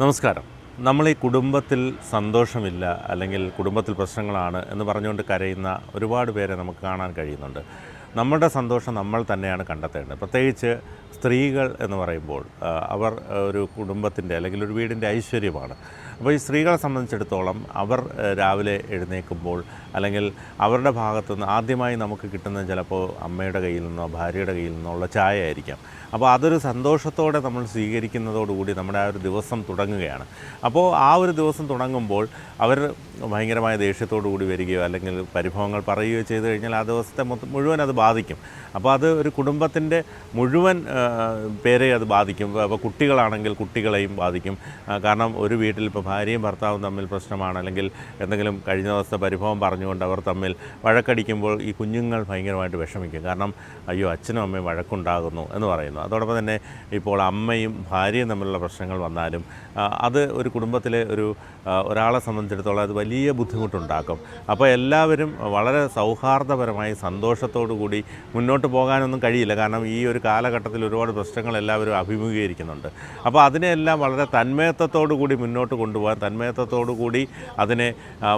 നമസ്കാരം. നമ്മൾ ഈ കുടുംബത്തിൽ സന്തോഷമില്ല അല്ലെങ്കിൽ കുടുംബത്തിൽ പ്രശ്നങ്ങളാണ് എന്ന് പറഞ്ഞുകൊണ്ട് കരയുന്ന ഒരുപാട് പേരെ നമുക്ക് കാണാൻ കഴിയുന്നുണ്ട്. നമ്മുടെ സന്തോഷം നമ്മൾ തന്നെയാണ് കണ്ടെത്തേണ്ടത്. പ്രത്യേകിച്ച് സ്ത്രീകൾ എന്ന് പറയുമ്പോൾ അവർ ഒരു കുടുംബത്തിൻ്റെ അല്ലെങ്കിൽ ഒരു വീടിൻ്റെ ഐശ്വര്യമാണ്. അപ്പോൾ ഈ സ്ത്രീകളെ സംബന്ധിച്ചിടത്തോളം അവർ രാവിലെ എഴുന്നേൽക്കുമ്പോൾ അല്ലെങ്കിൽ അവരുടെ ഭാഗത്തുനിന്ന് ആദ്യമായി നമുക്ക് കിട്ടുന്നത് ചിലപ്പോൾ അമ്മയുടെ കയ്യിൽ നിന്നോ ഭാര്യയുടെ കയ്യിൽ നിന്നോ ഉള്ള ചായ ആയിരിക്കാം. അപ്പോൾ അതൊരു സന്തോഷത്തോടെ നമ്മൾ സ്വീകരിക്കുന്നതോടുകൂടി നമ്മുടെ ആ ഒരു ദിവസം തുടങ്ങുകയാണ്. അപ്പോൾ ആ ഒരു ദിവസം തുടങ്ങുമ്പോൾ അവർ ഭയങ്കരമായ ദേഷ്യത്തോടു കൂടി വരികയോ അല്ലെങ്കിൽ പരിഭവങ്ങൾ പറയുകയോ ചെയ്തു കഴിഞ്ഞാൽ ആ ദിവസത്തെ മുഴുവൻ അത് ബാധിക്കും. അപ്പോൾ അത് ഒരു കുടുംബത്തിൻ്റെ മുഴുവൻ പേരെ അത് ബാധിക്കും. അപ്പോൾ കുട്ടികളാണെങ്കിൽ കുട്ടികളെയും ബാധിക്കും. കാരണം ഒരു വീട്ടിൽ ഇപ്പോൾ ഭാര്യയും ഭർത്താവും തമ്മിൽ പ്രശ്നമാണ്, അല്ലെങ്കിൽ എന്തെങ്കിലും കഴിഞ്ഞ ദിവസത്തെ പരിഭവം പറഞ്ഞുകൊണ്ട് അവർ തമ്മിൽ വഴക്കടിക്കുമ്പോൾ ഈ കുഞ്ഞുങ്ങൾ ഭയങ്കരമായിട്ട് വിഷമിക്കും. കാരണം അയ്യോ അച്ഛനും അമ്മയും വഴക്കുണ്ടാകുന്നു എന്ന് പറയുന്നു. അതോടൊപ്പം തന്നെ ഇപ്പോൾ അമ്മയും ഭാര്യയും തമ്മിലുള്ള പ്രശ്നങ്ങൾ വന്നാലും അത് ഒരു കുടുംബത്തിലെ ഒരാളെ സംബന്ധിച്ചിടത്തോളം അത് വലിയ ബുദ്ധിമുട്ടുണ്ടാക്കും. അപ്പോൾ എല്ലാവരും വളരെ സൗഹാർദ്ദപരമായി സന്തോഷത്തോടു കൂടി മുന്നോട്ട് പോകാനൊന്നും കഴിയില്ല. കാരണം ഈ ഒരു കാലഘട്ടത്തിൽ ഒരുപാട് പ്രശ്നങ്ങൾ എല്ലാവരും അഭിമുഖീകരിക്കുന്നുണ്ട്. അപ്പോൾ അതിനെല്ലാം വളരെ തന്മയത്വത്തോടു കൂടി മുന്നോട്ട് കൊണ്ടുപോകാൻ, തന്മയത്വത്തോടു കൂടി അതിനെ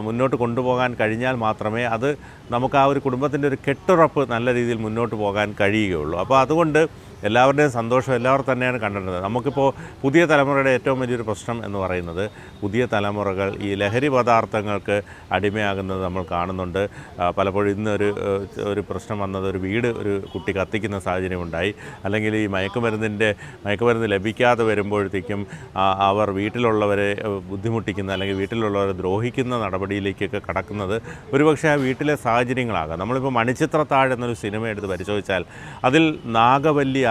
മുന്നോട്ട് കൊണ്ടുപോകാൻ കഴിഞ്ഞാൽ മാത്രമേ അത് നമുക്ക് ആ ഒരു കുടുംബത്തിൻ്റെ ഒരു കെട്ടുറപ്പ് നല്ല രീതിയിൽ മുന്നോട്ട് പോകാൻ കഴിയുകയുള്ളൂ. അപ്പോൾ അതുകൊണ്ട് എല്ലാവരുടെയും സന്തോഷം എല്ലാവരും തന്നെയാണ് കണ്ടെത്തുന്നത്. നമുക്കിപ്പോൾ പുതിയ തലമുറയുടെ ഏറ്റവും വലിയൊരു പ്രശ്നം എന്ന് പറയുന്നത് പുതിയ തലമുറകൾ ഈ ലഹരി പദാർത്ഥങ്ങൾക്ക് അടിമയാകുന്നത് നമ്മൾ കാണുന്നുണ്ട്. പലപ്പോഴും ഒരു പ്രശ്നം വന്നത് ഒരു കുട്ടി കത്തിക്കുന്ന സാഹചര്യമുണ്ടായി. അല്ലെങ്കിൽ ഈ മയക്കുമരുന്ന് ലഭിക്കാതെ വരുമ്പോഴത്തേക്കും അവർ വീട്ടിലുള്ളവരെ ബുദ്ധിമുട്ടിക്കുന്ന അല്ലെങ്കിൽ വീട്ടിലുള്ളവരെ ദ്രോഹിക്കുന്ന നടപടിയിലേക്കൊക്കെ കടക്കുന്നത് ഒരുപക്ഷെ ആ വീട്ടിലെ സാഹചര്യങ്ങളാകാം. നമ്മളിപ്പോൾ മണിച്ചിത്രത്താഴ് എന്നൊരു സിനിമ എടുത്ത് പരിശോധിച്ചാൽ അതിൽ ഈ നാഗവല്ലിയാകുന്ന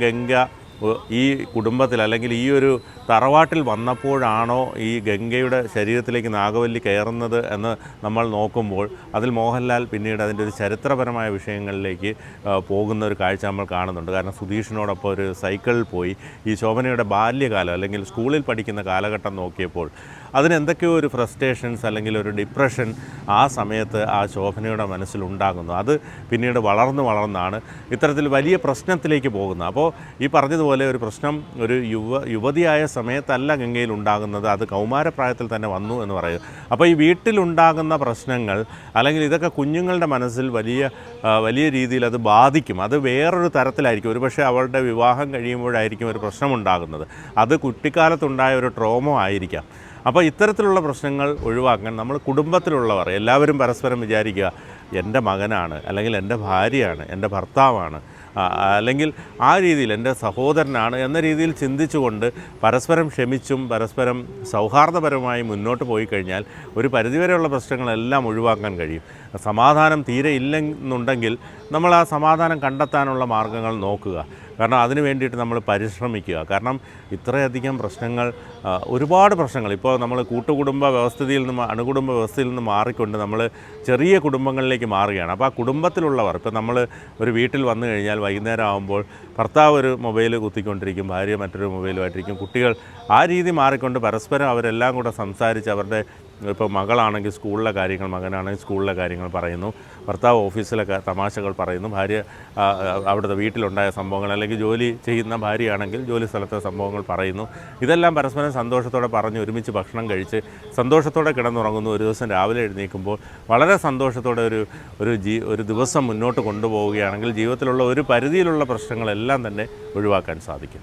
ഗംഗ ഈ കുടുംബത്തിൽ അല്ലെങ്കിൽ ഈ ഒരു തറവാട്ടിൽ വന്നപ്പോഴാണോ ഈ ഗംഗയുടെ ശരീരത്തിലേക്ക് നാഗവല്ലി കയറുന്നത് എന്ന് നമ്മൾ നോക്കുമ്പോൾ അതിൽ മോഹൻലാൽ പിന്നീട് അതിൻ്റെ ഒരു ചരിത്രപരമായ വിഷയങ്ങളിലേക്ക് പോകുന്ന ഒരു കാഴ്ച നമ്മൾ കാണുന്നുണ്ട്. കാരണം സുധീഷിനോടൊപ്പം ഒരു സൈക്കിളിൽ പോയി ഈ ശോഭനയുടെ ബാല്യകാലം അല്ലെങ്കിൽ സ്കൂളിൽ പഠിക്കുന്ന കാലഘട്ടം നോക്കിയപ്പോൾ അതിനെന്തൊക്കെയോ ഒരു ഫ്രസ്ട്രേഷൻസ് അല്ലെങ്കിൽ ഒരു ഡിപ്രഷൻ ആ സമയത്ത് ആ ശോഭനയുടെ മനസ്സിലുണ്ടാകുന്നു. അത് പിന്നീട് വളർന്നാണ് ഇത്തരത്തിൽ വലിയ പ്രശ്നത്തിലേക്ക് പോകുന്നത്. അപ്പോൾ ഈ പറഞ്ഞതുപോലെ ഒരു പ്രശ്നം ഒരു യുവതിയായ സമയത്തല്ല ഗംഗയിൽ ഉണ്ടാകുന്നത്, അത് കൗമാരപ്രായത്തിൽ തന്നെ വന്നു എന്ന് പറയുക. അപ്പോൾ ഈ വീട്ടിലുണ്ടാകുന്ന പ്രശ്നങ്ങൾ അല്ലെങ്കിൽ ഇതൊക്കെ കുഞ്ഞുങ്ങളുടെ മനസ്സിൽ വലിയ രീതിയിൽ അത് ബാധിക്കും. അത് വേറൊരു തരത്തിലായിരിക്കും. ഒരുപക്ഷെ അവളുടെ വിവാഹം കഴിയുമ്പോഴായിരിക്കും ഒരു പ്രശ്നമുണ്ടാകുന്നത്. അത് കുട്ടിക്കാലത്തുണ്ടായ ഒരു ട്രോമ ആയിരിക്കാം. അപ്പോൾ ഇത്തരത്തിലുള്ള പ്രശ്നങ്ങൾ ഒഴിവാക്കാൻ നമ്മൾ കുടുംബത്തിലുള്ളവർ എല്ലാവരും പരസ്പരം വിചാരിക്കുക, എൻ്റെ മകനാണ് അല്ലെങ്കിൽ എൻ്റെ ഭാര്യയാണ്, എൻ്റെ ഭർത്താവാണ്, അല്ലെങ്കിൽ ആ രീതിയിൽ എൻ്റെ സഹോദരനാണ് എന്ന രീതിയിൽ ചിന്തിച്ചുകൊണ്ട് പരസ്പരം ക്ഷമിച്ചും പരസ്പരം സൗഹാർദ്ദപരമായി മുന്നോട്ട് പോയി കഴിഞ്ഞാൽ ഒരു പരിധിവരെയുള്ള പ്രശ്നങ്ങളെല്ലാം ഒഴിവാക്കാൻ കഴിയും. സമാധാനം തീരെ ഇല്ലെന്നുണ്ടെങ്കിൽ നമ്മൾ ആ സമാധാനം കണ്ടെത്താനുള്ള മാർഗ്ഗങ്ങൾ നോക്കുക. കാരണം അതിന് വേണ്ടിയിട്ട് നമ്മൾ പരിശ്രമിക്കുക. കാരണം ഇത്രയധികം ഒരുപാട് പ്രശ്നങ്ങൾ ഇപ്പോൾ നമ്മൾ കൂട്ടുകുടുംബ വ്യവസ്ഥിതിയിൽ നിന്ന് അണുകുടുംബ വ്യവസ്ഥയിൽ നിന്ന് മാറിക്കൊണ്ട് നമ്മൾ ചെറിയ കുടുംബങ്ങളിലേക്ക് മാറുകയാണ്. അപ്പോൾ ആ കുടുംബത്തിലുള്ളവർ ഇപ്പോൾ നമ്മൾ ഒരു വീട്ടിൽ വന്നു കഴിഞ്ഞാൽ വൈകുന്നേരം ആകുമ്പോൾ ഭർത്താവ് ഒരു മൊബൈൽ കുത്തിക്കൊണ്ടിരിക്കും, ഭാര്യ മറ്റൊരു മൊബൈലുമായിട്ടിരിക്കും, കുട്ടികൾ ആ രീതി മാറിക്കൊണ്ട് പരസ്പരം അവരെല്ലാം കൂടെ സംസാരിച്ച് അവരുടെ ഇപ്പോൾ മകളാണെങ്കിൽ സ്കൂളിലെ കാര്യങ്ങൾ, മകനാണെങ്കിൽ സ്കൂളിലെ കാര്യങ്ങൾ പറയുന്നു, ഭർത്താവ് ഓഫീസിലെ തമാശകൾ പറയുന്നു, ഭാര്യ അവിടുത്തെ വീട്ടിലുണ്ടായ സംഭവങ്ങൾ, അല്ലെങ്കിൽ ജോലി ചെയ്യുന്ന ഭാര്യയാണെങ്കിൽ ജോലി സ്ഥലത്തെ സംഭവങ്ങൾ പറയുന്നു. ഇതെല്ലാം പരസ്പരം സന്തോഷത്തോടെ പറഞ്ഞ് ഒരുമിച്ച് ഭക്ഷണം കഴിച്ച് സന്തോഷത്തോടെ കിടന്നുറങ്ങുന്നു. ഒരു ദിവസം രാവിലെ എഴുന്നേൽക്കുമ്പോൾ വളരെ സന്തോഷത്തോടെ ഒരു ദിവസം മുന്നോട്ട് കൊണ്ടുപോവുകയാണെങ്കിൽ ജീവിതത്തിലുള്ള ഒരു പരിധിയിലുള്ള പ്രശ്നങ്ങളെല്ലാം തന്നെ ഒഴിവാക്കാൻ സാധിക്കും.